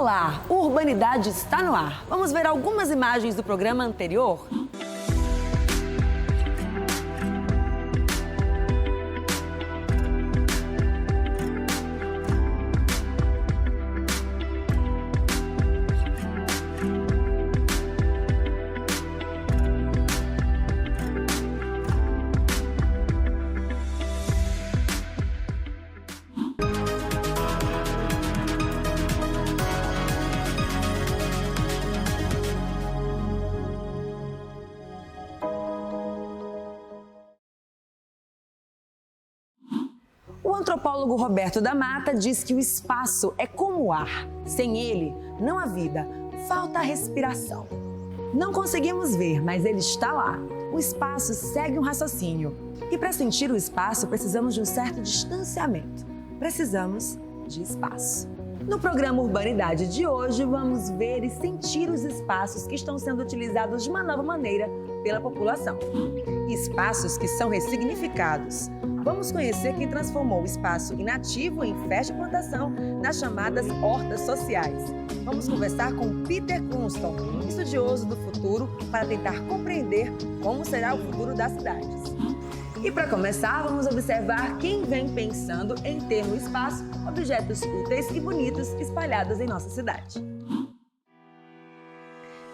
Olá, o Urbanidade está no ar. Vamos ver algumas imagens do programa anterior? O antropólogo Roberto da Mata diz que o espaço é como o ar. Sem ele, não há vida, falta a respiração. Não conseguimos ver, mas ele está lá. O espaço segue um raciocínio. E para sentir o espaço, precisamos de um certo distanciamento. Precisamos de espaço. No programa Urbanidade de hoje, vamos ver e sentir os espaços que estão sendo utilizados de uma nova maneira pela população. Espaços que são ressignificados. Vamos conhecer quem transformou o espaço inativo em festa e plantação nas chamadas hortas sociais. Vamos conversar com Peter Kunston, estudioso do futuro, para tentar compreender como será o futuro das cidades. E para começar, vamos observar quem vem pensando em ter no espaço objetos úteis e bonitos espalhados em nossa cidade.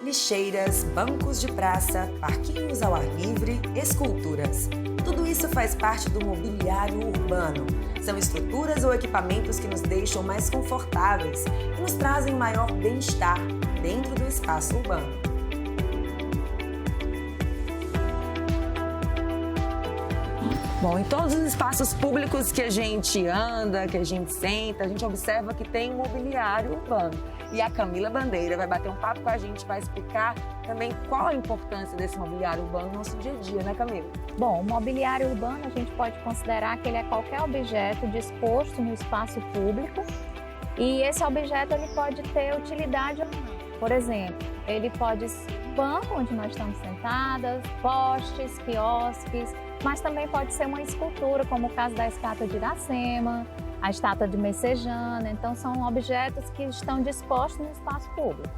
Lixeiras, bancos de praça, parquinhos ao ar livre, esculturas. Tudo isso faz parte do mobiliário urbano. São estruturas ou equipamentos que nos deixam mais confortáveis e nos trazem maior bem-estar dentro do espaço urbano. Bom, em todos os espaços públicos que a gente anda, que a gente senta, a gente observa que tem um mobiliário urbano. E a Camila Bandeira vai bater um papo com a gente, vai explicar também qual a importância desse mobiliário urbano no nosso dia a dia, né, Camila? Bom, o mobiliário urbano a gente pode considerar que ele é qualquer objeto disposto no espaço público e esse objeto ele pode ter utilidade ou não. Por exemplo, ele pode ser um banco onde nós estamos sentadas, postes, quiosques, mas também pode ser uma escultura, como o caso da estátua de Iracema, a estátua de Messejana. Então, são objetos que estão dispostos no espaço público.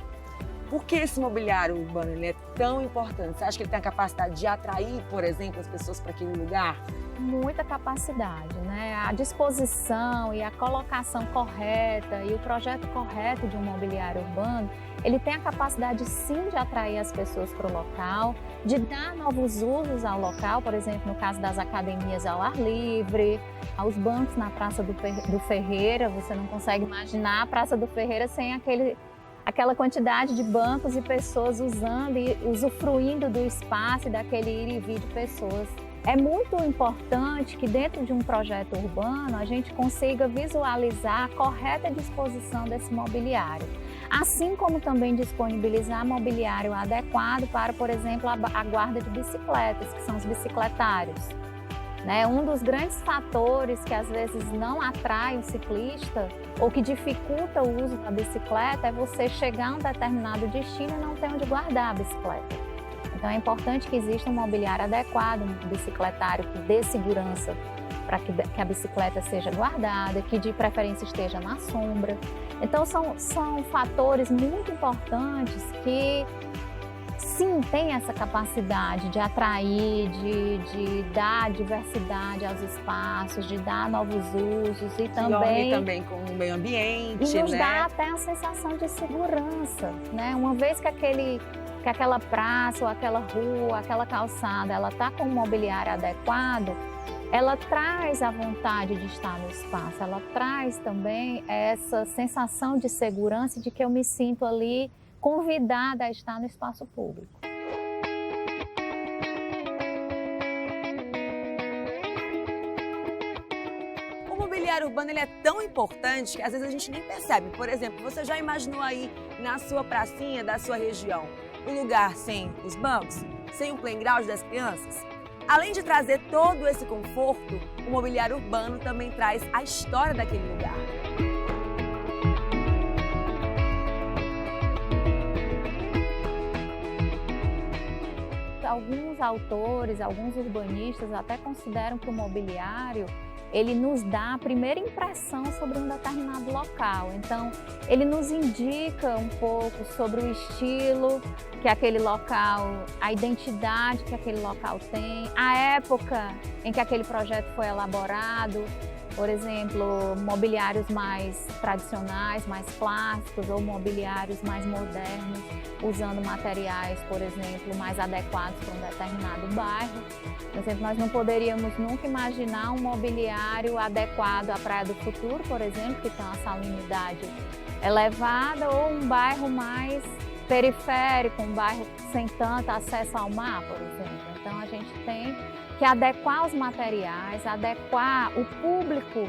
Por que esse mobiliário urbano ele é tão importante? Você acha que ele tem a capacidade de atrair, por exemplo, as pessoas para aquele lugar? Muita capacidade, né? A disposição e a colocação correta e o projeto correto de um mobiliário urbano, ele tem a capacidade sim de atrair as pessoas para o local, de dar novos usos ao local, por exemplo, no caso das academias ao ar livre, aos bancos na Praça do Ferreira. Você não consegue imaginar a Praça do Ferreira sem aquela quantidade de bancos e pessoas usando e usufruindo do espaço e daquele ir e vir de pessoas. É muito importante que dentro de um projeto urbano a gente consiga visualizar a correta disposição desse mobiliário, assim como também disponibilizar mobiliário adequado para, por exemplo, a guarda de bicicletas, que são os bicicletários. Um dos grandes fatores que às vezes não atrai o ciclista ou que dificulta o uso da bicicleta é você chegar a um determinado destino e não ter onde guardar a bicicleta. Então é importante que exista um mobiliário adequado, um bicicletário que dê segurança para que a bicicleta seja guardada, que de preferência esteja na sombra. Então são fatores muito importantes que sim, tem essa capacidade de atrair, de dar diversidade aos espaços, de dar novos usos e também com o meio ambiente, e nos dá até a sensação de segurança, né? Uma vez que aquela praça ou aquela rua, aquela calçada, ela está com um mobiliário adequado, ela traz a vontade de estar no espaço, ela traz também essa sensação de segurança e de que eu me sinto ali convidada a estar no espaço público. O mobiliário urbano ele é tão importante que às vezes a gente nem percebe. Por exemplo, você já imaginou aí na sua pracinha da sua região um lugar sem os bancos, sem o playground das crianças? Além de trazer todo esse conforto, o mobiliário urbano também traz a história daquele lugar. Alguns autores, alguns urbanistas até consideram que o mobiliário ele nos dá a primeira impressão sobre um determinado local. Então, ele nos indica um pouco sobre o estilo que aquele local, a identidade que aquele local tem, a época em que aquele projeto foi elaborado. Por exemplo, mobiliários mais tradicionais, mais clássicos, ou mobiliários mais modernos, usando materiais, por exemplo, mais adequados para um determinado bairro. Por exemplo, nós não poderíamos nunca imaginar um mobiliário adequado à Praia do Futuro, por exemplo, que tem uma salinidade elevada, ou um bairro mais periférico, um bairro sem tanto acesso ao mar, por exemplo. Então, a gente tem que adequar os materiais, adequar o público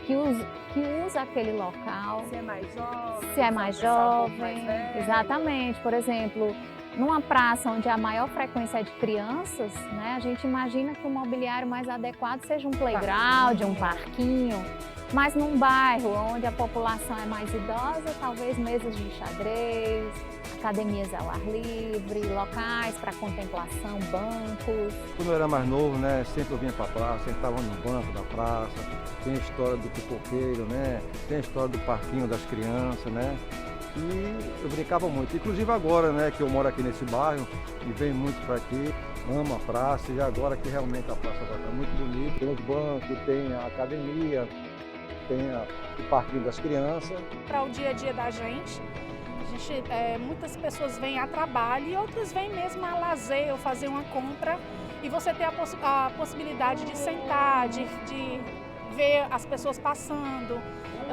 que usa aquele local. Se é mais jovem. Se é mais jovem, exatamente. Por exemplo, numa praça onde a maior frequência é de crianças, né, a gente imagina que o mobiliário mais adequado seja um playground, um parquinho. Mas num bairro onde a população é mais idosa, talvez mesas de xadrez, academias ao ar livre, locais para contemplação, bancos. Quando eu era mais novo, né, sempre eu vinha para a praça, sentava no banco da praça, tem a história do pipoqueiro, né, tem a história do parquinho das crianças, né, e eu brincava muito. Inclusive agora, né, que eu moro aqui nesse bairro e venho muito para aqui, amo a praça, e agora que realmente a praça vai estar muito bonita, tem os bancos, tem a academia, tem o parquinho das crianças. Para o dia a dia da gente, muitas pessoas vêm a trabalho e outras vêm mesmo a lazer ou fazer uma compra, e você tem a possibilidade de sentar, de ver as pessoas passando,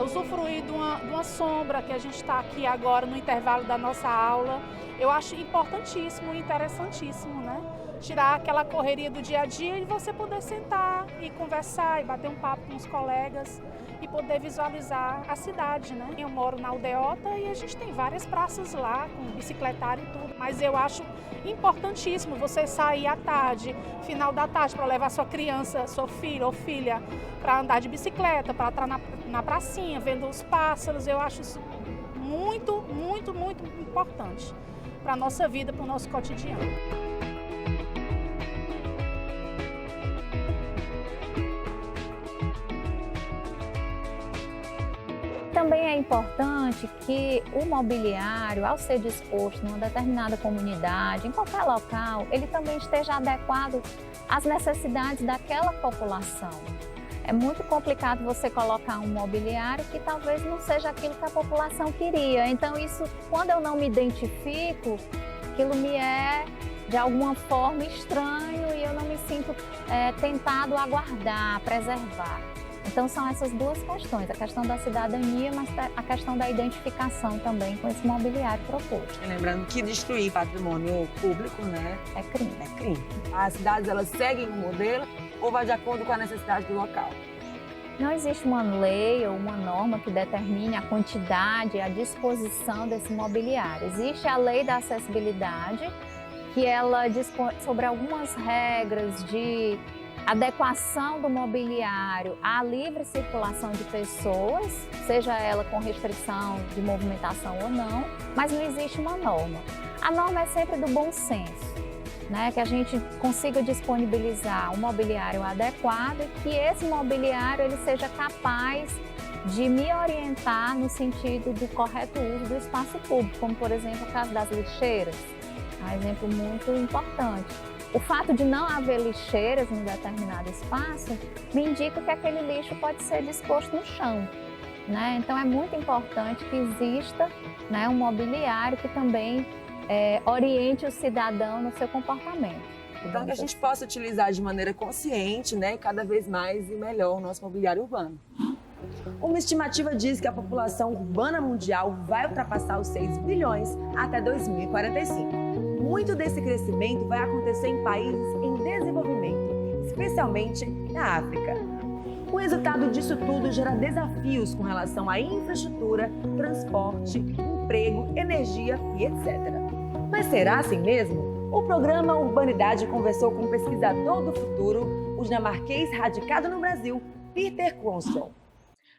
usufruir de uma sombra, que a gente está aqui agora no intervalo da nossa aula. Eu acho importantíssimo e interessantíssimo, né? Tirar aquela correria do dia a dia e você poder sentar e conversar e bater um papo com os colegas e poder visualizar a cidade, né? Eu moro na Aldeota e a gente tem várias praças lá, com bicicletário e tudo, mas eu acho importantíssimo você sair à tarde, final da tarde, para levar sua criança, seu filho ou filha, para andar de bicicleta, para estar na pracinha, vendo os pássaros. Eu acho isso muito, muito, muito importante para a nossa vida, para o nosso cotidiano. Também é importante que o mobiliário, ao ser disposto numa determinada comunidade, em qualquer local, ele também esteja adequado às necessidades daquela população. É muito complicado você colocar um mobiliário que talvez não seja aquilo que a população queria. Então, isso, quando eu não me identifico, aquilo me é de alguma forma estranho e eu não me sinto tentado a guardar, a preservar. Então são essas duas questões, a questão da cidadania, mas a questão da identificação também com esse mobiliário proposto. Lembrando que destruir patrimônio público, né, é crime. É crime. As cidades, elas seguem um modelo ou vai de acordo com a necessidade do local? Não existe uma lei ou uma norma que determine a quantidade e a disposição desse mobiliário. Existe a lei da acessibilidade, que ela dispõe sobre algumas regras de adequação do mobiliário à livre circulação de pessoas, seja ela com restrição de movimentação ou não, mas não existe uma norma. A norma é sempre do bom senso, né? Que a gente consiga disponibilizar um mobiliário adequado e que esse mobiliário ele seja capaz de me orientar no sentido do correto uso do espaço público, como por exemplo o caso das lixeiras, é um exemplo muito importante. O fato de não haver lixeiras em um determinado espaço me indica que aquele lixo pode ser disposto no chão, né? Então é muito importante que exista, né, um mobiliário que também oriente o cidadão no seu comportamento. Então que a gente possa utilizar de maneira consciente, né, cada vez mais e melhor o nosso mobiliário urbano. Uma estimativa diz que a população urbana mundial vai ultrapassar os 6 bilhões até 2045. Muito desse crescimento vai acontecer em países em desenvolvimento, especialmente na África. O resultado disso tudo gera desafios com relação à infraestrutura, transporte, emprego, energia e etc. Mas será assim mesmo? O programa Urbanidade conversou com um pesquisador do futuro, o dinamarquês radicado no Brasil, Peter Kronström.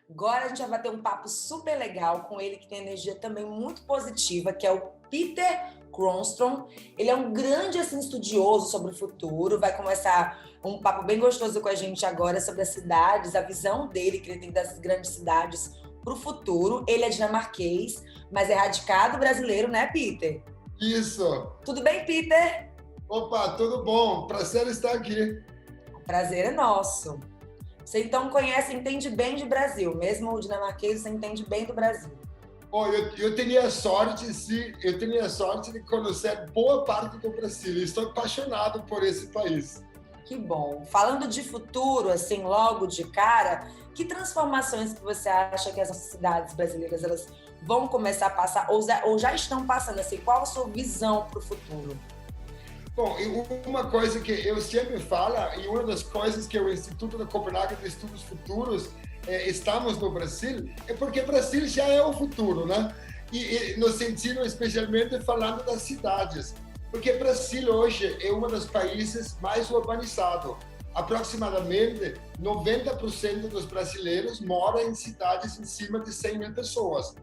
Agora a gente vai bater um papo super legal com ele, que tem energia também muito positiva, que é o Peter Cronstrom. Ele é um grande assim, estudioso sobre o futuro, vai começar um papo bem gostoso com a gente agora sobre as cidades, a visão dele que ele tem das grandes cidades para o futuro. Ele é dinamarquês, mas é radicado brasileiro, né, Peter? Isso. Tudo bem, Peter? Opa, tudo bom? Prazer estar aqui. O prazer é nosso. Você então conhece, entende bem de Brasil, mesmo o dinamarquês, você entende bem do Brasil. Oh, eu tinha sorte, sim, eu tinha sorte de conhecer boa parte do Brasil. Estou apaixonado por esse país. Que bom. Falando de futuro, assim, logo de cara, que transformações que você acha que as cidades brasileiras elas vão começar a passar ou já estão passando? Assim, qual a sua visão para o futuro? Bom, uma coisa que eu sempre falo, e uma das coisas que o Instituto da Copenhague de Estudos Futuros estamos no Brasil, é porque o Brasil já é o futuro, né? E no sentido, especialmente, falando das cidades. Porque o Brasil hoje é um dos países mais urbanizados. Aproximadamente 90% dos brasileiros moram em cidades em cima de 100 mil pessoas.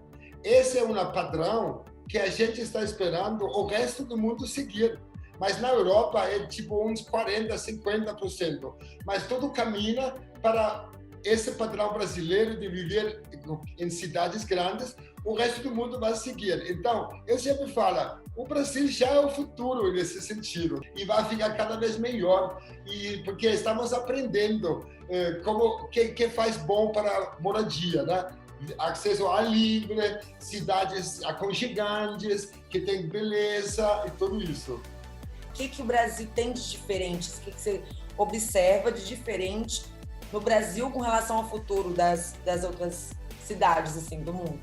Esse é um padrão que a gente está esperando o resto do mundo seguir. Mas na Europa é tipo uns 40%, 50%. Mas tudo caminha para esse padrão brasileiro de viver em cidades grandes, o resto do mundo vai seguir. Então, eu sempre falo, o Brasil já é o futuro nesse sentido e vai ficar cada vez melhor, porque estamos aprendendo como que faz bom para a moradia, né? Acesso ao ar livre, cidades aconchegantes, que tem beleza e tudo isso. O que o Brasil tem de diferente? O que você observa de diferente no Brasil com relação ao futuro das outras cidades assim, do mundo?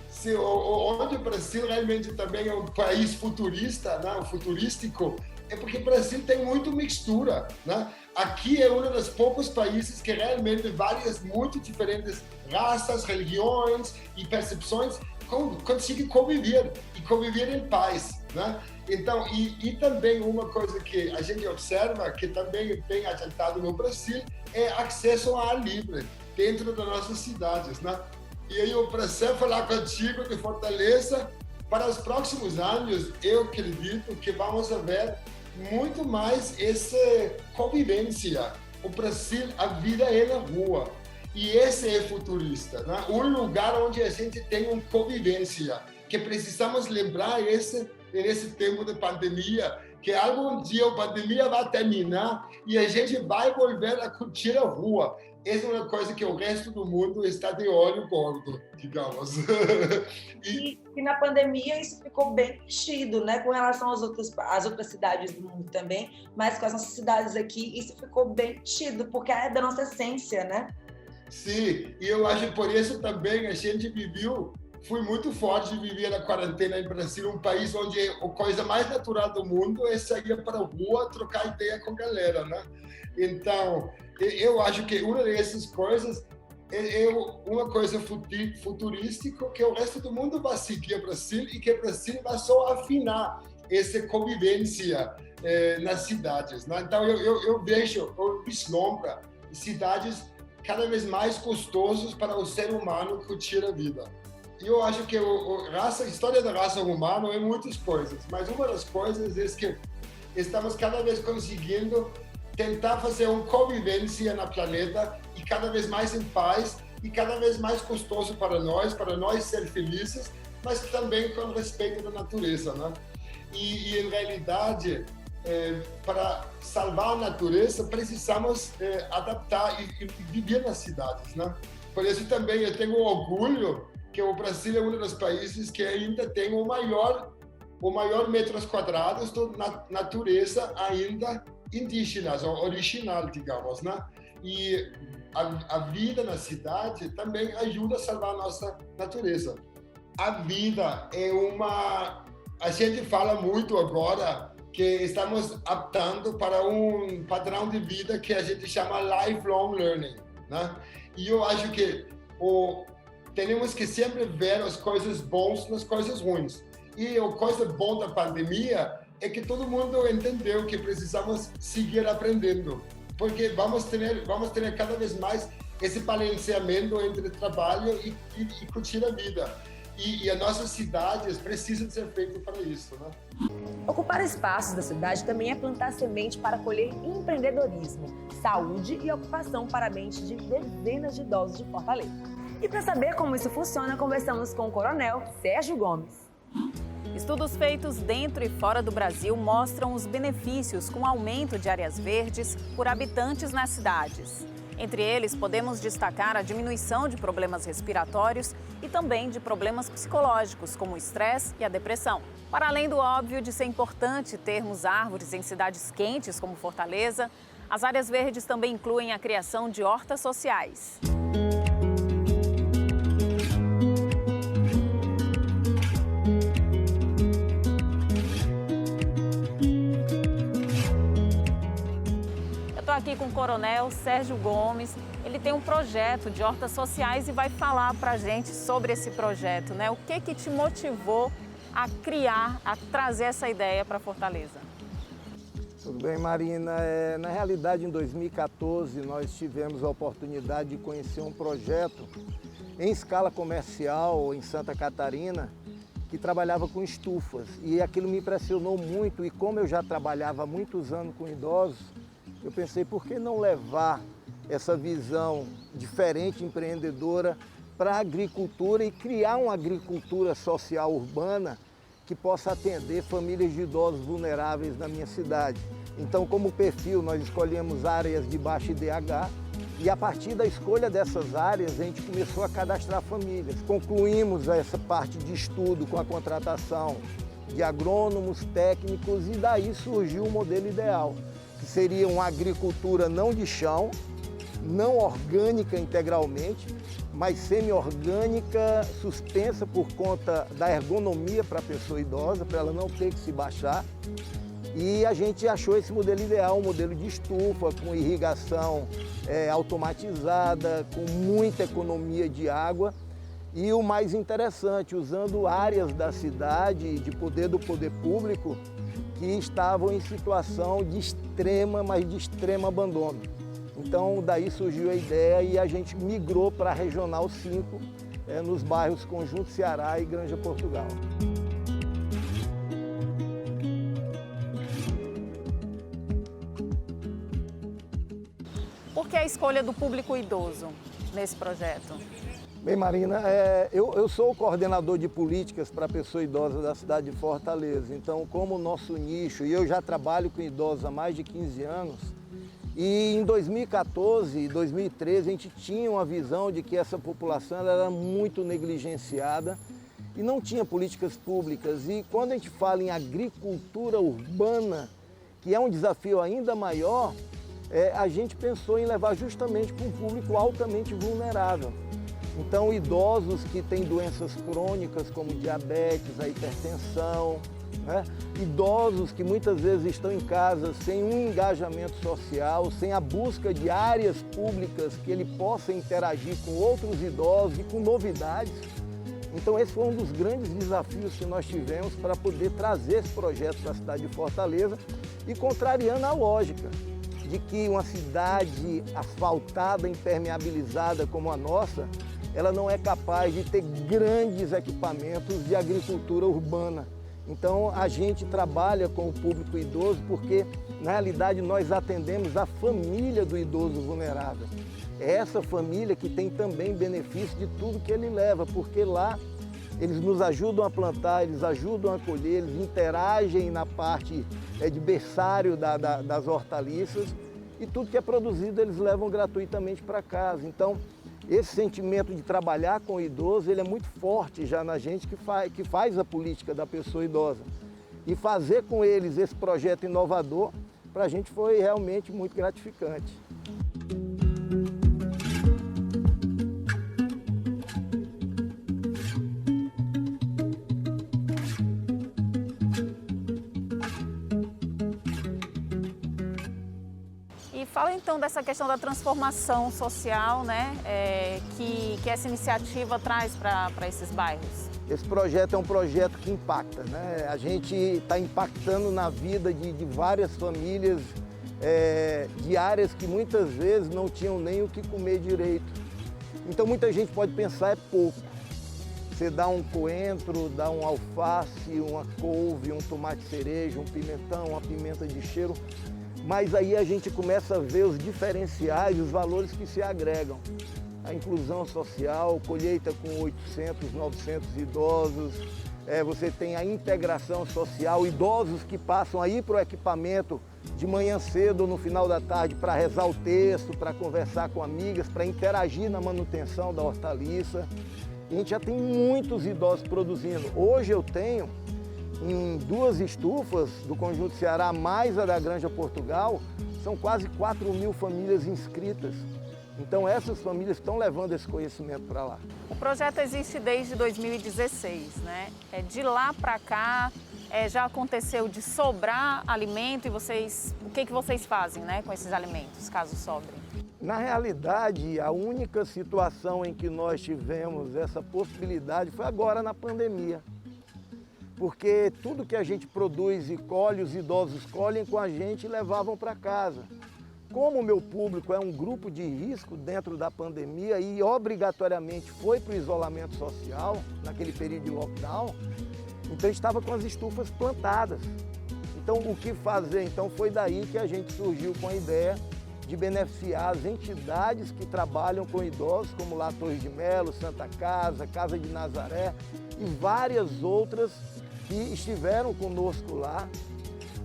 Sim, onde o Brasil realmente também é um país futurista, né? Futurístico, é porque o Brasil tem muito mistura, né? Aqui é um dos poucos países que realmente várias, muito diferentes raças, religiões e percepções conseguem conviver e conviver em paz, né? Então, e também uma coisa que a gente observa, que também é bem adiantado no Brasil, é acesso ao ar livre dentro das nossas cidades, né? E aí eu preciso falar contigo de Fortaleza. Para os próximos anos, eu acredito que vamos ver muito mais essa convivência. O Brasil, a vida é na rua. E esse é futurista, né? Um lugar onde a gente tem uma convivência, que precisamos lembrar nesse tempo de pandemia, que algum dia a pandemia vai terminar e a gente vai volver a curtir a rua. Essa é uma coisa que o resto do mundo está de olho gordo, digamos. E na pandemia isso ficou bem mexido, né? Com relação às outras cidades do mundo também, mas com as nossas cidades aqui, isso ficou bem mexido, porque é da nossa essência, né? Sim, e eu acho que por isso também a gente foi muito forte de viver a quarentena em Brasil, um país onde a coisa mais natural do mundo é sair para a rua, trocar ideia com a galera, né? Então, eu acho que uma dessas coisas é uma coisa futurística que o resto do mundo vai seguir o Brasil e que o Brasil vai só afinar essa convivência nas cidades, né? Então, eu vislumbro cidades cada vez mais gostosas para o ser humano curtir a vida. E eu acho que a história da raça humana é muitas coisas, mas uma das coisas é que estamos cada vez conseguindo tentar fazer uma convivência no planeta e cada vez mais em paz e cada vez mais gostoso para nós ser felizes, mas também com respeito da natureza, né? E em realidade, para salvar a natureza, precisamos adaptar e viver nas cidades, né? Por isso também eu tenho orgulho que o Brasil é um dos países que ainda tem o maior metros quadrados da natureza ainda indígenas, original, digamos, né? E a vida na cidade também ajuda a salvar a nossa natureza. A vida é a gente fala muito agora que estamos adaptando para um padrão de vida que a gente chama lifelong learning, né? E eu acho que temos que sempre ver as coisas boas nas coisas ruins. E a coisa boa da pandemia é que todo mundo entendeu que precisamos seguir aprendendo, porque vamos ter cada vez mais esse balanceamento entre trabalho e curtir a vida. E as nossas cidades precisam ser feitas para isso, né? Ocupar espaços da cidade também é plantar semente para colher empreendedorismo, saúde e ocupação para a mente de dezenas de idosos de Fortaleza. E para saber como isso funciona, conversamos com o Coronel Sérgio Gomes. Estudos feitos dentro e fora do Brasil mostram os benefícios com o aumento de áreas verdes por habitantes nas cidades. Entre eles, podemos destacar a diminuição de problemas respiratórios e também de problemas psicológicos, como o estresse e a depressão. Para além do óbvio de ser importante termos árvores em cidades quentes como Fortaleza, as áreas verdes também incluem a criação de hortas sociais. Aqui com o Coronel Sérgio Gomes, ele tem um projeto de hortas sociais e vai falar para a gente sobre esse projeto, né? O que te motivou a criar, a trazer essa ideia para Fortaleza? Tudo bem, Marina. Na realidade, em 2014, nós tivemos a oportunidade de conhecer um projeto em escala comercial em Santa Catarina, que trabalhava com estufas. E aquilo me impressionou muito, e como eu já trabalhava há muitos anos com idosos, eu pensei, por que não levar essa visão diferente, empreendedora, para a agricultura e criar uma agricultura social urbana que possa atender famílias de idosos vulneráveis na minha cidade. Então, como perfil, nós escolhemos áreas de baixo IDH e a partir da escolha dessas áreas, a gente começou a cadastrar famílias. Concluímos essa parte de estudo com a contratação de agrônomos, técnicos, e daí surgiu o modelo ideal, que seria uma agricultura não de chão, não orgânica integralmente, mas semi-orgânica, suspensa por conta da ergonomia para a pessoa idosa, para ela não ter que se baixar. E a gente achou esse modelo ideal, um modelo de estufa, com irrigação automatizada, com muita economia de água. E o mais interessante, usando áreas da cidade, do poder público, que estavam em situação de extrema, mas de extremo abandono. Então, daí surgiu a ideia e a gente migrou para a Regional 5, nos bairros Conjunto Ceará e Granja Portugal. Por que a escolha do público idoso nesse projeto? Bem, Marina, eu sou o coordenador de políticas para a pessoa idosa da cidade de Fortaleza. Então, como o nosso nicho, e eu já trabalho com idosos há mais de 15 anos, e em 2014 e 2013 a gente tinha uma visão de que essa população era muito negligenciada e não tinha políticas públicas. E quando a gente fala em agricultura urbana, que é um desafio ainda maior, a gente pensou em levar justamente para um público altamente vulnerável. Então, idosos que têm doenças crônicas como diabetes, a hipertensão, né? Idosos que muitas vezes estão em casa sem um engajamento social, sem a busca de áreas públicas que ele possa interagir com outros idosos e com novidades. Então, esse foi um dos grandes desafios que nós tivemos para poder trazer esse projeto para a cidade de Fortaleza e contrariando a lógica de que uma cidade asfaltada, impermeabilizada como a nossa, ela não é capaz de ter grandes equipamentos de agricultura urbana. Então, a gente trabalha com o público idoso porque, na realidade, nós atendemos a família do idoso vulnerável. É essa família que tem também benefício de tudo que ele leva, porque lá eles nos ajudam a plantar, eles ajudam a colher, eles interagem na parte de berçário das hortaliças e tudo que é produzido eles levam gratuitamente para casa. Então, esse sentimento de trabalhar com o idoso, ele é muito forte já na gente que faz a política da pessoa idosa. E fazer com eles esse projeto inovador, para a gente foi realmente muito gratificante. Fala então dessa questão da transformação social, né, que essa iniciativa traz para esses bairros. Esse projeto é um projeto que impacta, né? A gente está impactando na vida de várias famílias de áreas que muitas vezes não tinham nem o que comer direito. Então muita gente pode pensar é pouco. Você dá um coentro, dá um alface, uma couve, um tomate cereja, um pimentão, uma pimenta de cheiro. Mas aí a gente começa a ver os diferenciais, os valores que se agregam. A inclusão social, colheita com 800, 900 idosos. Você tem a integração social, idosos que passam aí para o equipamento de manhã cedo ou no final da tarde para rezar o texto, para conversar com amigas, para interagir na manutenção da hortaliça. E a gente já tem muitos idosos produzindo. Hoje eu tenho, em 2 estufas do Conjunto Ceará, mais a da Granja Portugal, são quase 4.000 famílias inscritas. Então essas famílias estão levando esse conhecimento para lá. O projeto existe desde 2016, né? De lá para cá, já aconteceu de sobrar alimento e o que vocês fazem, né, com esses alimentos, caso sobrem? Na realidade, a única situação em que nós tivemos essa possibilidade foi agora na pandemia. Porque tudo que a gente produz e colhe, os idosos colhem com a gente e levavam para casa. Como o meu público é um grupo de risco dentro da pandemia e obrigatoriamente foi para o isolamento social, naquele período de lockdown, então estava com as estufas plantadas. Então o que fazer? Então foi daí que a gente surgiu com a ideia de beneficiar as entidades que trabalham com idosos, como lá Torres de Melo, Santa Casa, Casa de Nazaré e várias outras que estiveram conosco lá.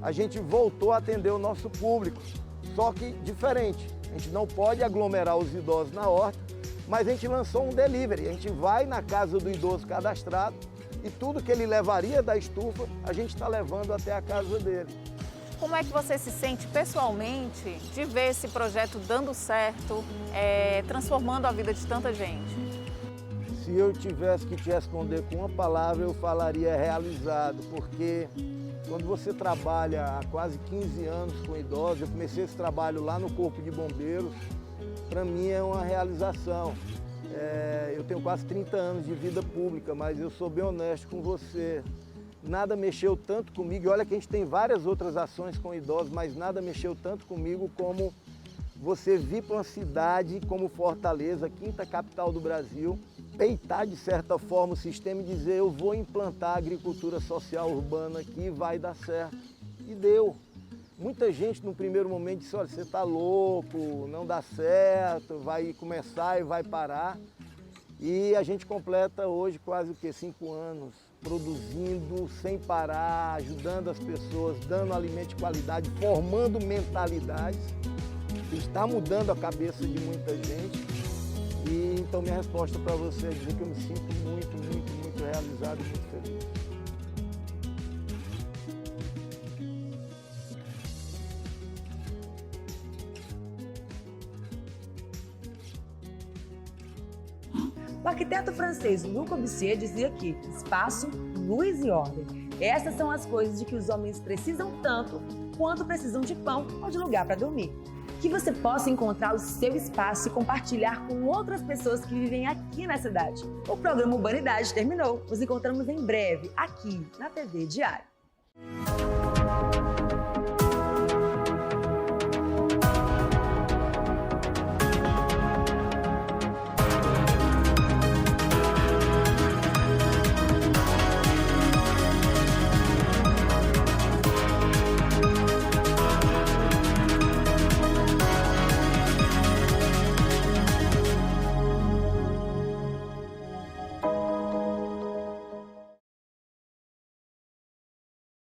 A gente voltou a atender o nosso público. Só que diferente, a gente não pode aglomerar os idosos na horta, mas a gente lançou um delivery. A gente vai na casa do idoso cadastrado e tudo que ele levaria da estufa, a gente está levando até a casa dele. Como é que você se sente pessoalmente de ver esse projeto dando certo, transformando a vida de tanta gente? Se eu tivesse que te responder com uma palavra, eu falaria realizado, porque quando você trabalha há quase 15 anos com idosos, eu comecei esse trabalho lá no Corpo de Bombeiros, para mim é uma realização. Eu tenho quase 30 anos de vida pública, mas eu sou bem honesto com você. Nada mexeu tanto comigo, e olha que a gente tem várias outras ações com idosos, mas nada mexeu tanto comigo como você vir para uma cidade como Fortaleza, 5ª capital do Brasil, peitar de certa forma o sistema e dizer: eu vou implantar a agricultura social urbana aqui e vai dar certo. E deu. Muita gente no primeiro momento disse: olha, você está louco, não dá certo, vai começar e vai parar. E a gente completa hoje quase 5 anos, produzindo sem parar, ajudando as pessoas, dando alimento de qualidade, formando mentalidades. Está mudando a cabeça de muita gente. E então minha resposta para você é dizer que eu me sinto muito realizado e muito feliz. O arquiteto francês Le Corbusier dizia que espaço, luz e ordem. Essas são as coisas de que os homens precisam tanto quanto precisam de pão ou de lugar para dormir. Que você possa encontrar o seu espaço e compartilhar com outras pessoas que vivem aqui na cidade. O programa Urbanidade terminou. Nos encontramos em breve aqui na TV Diário.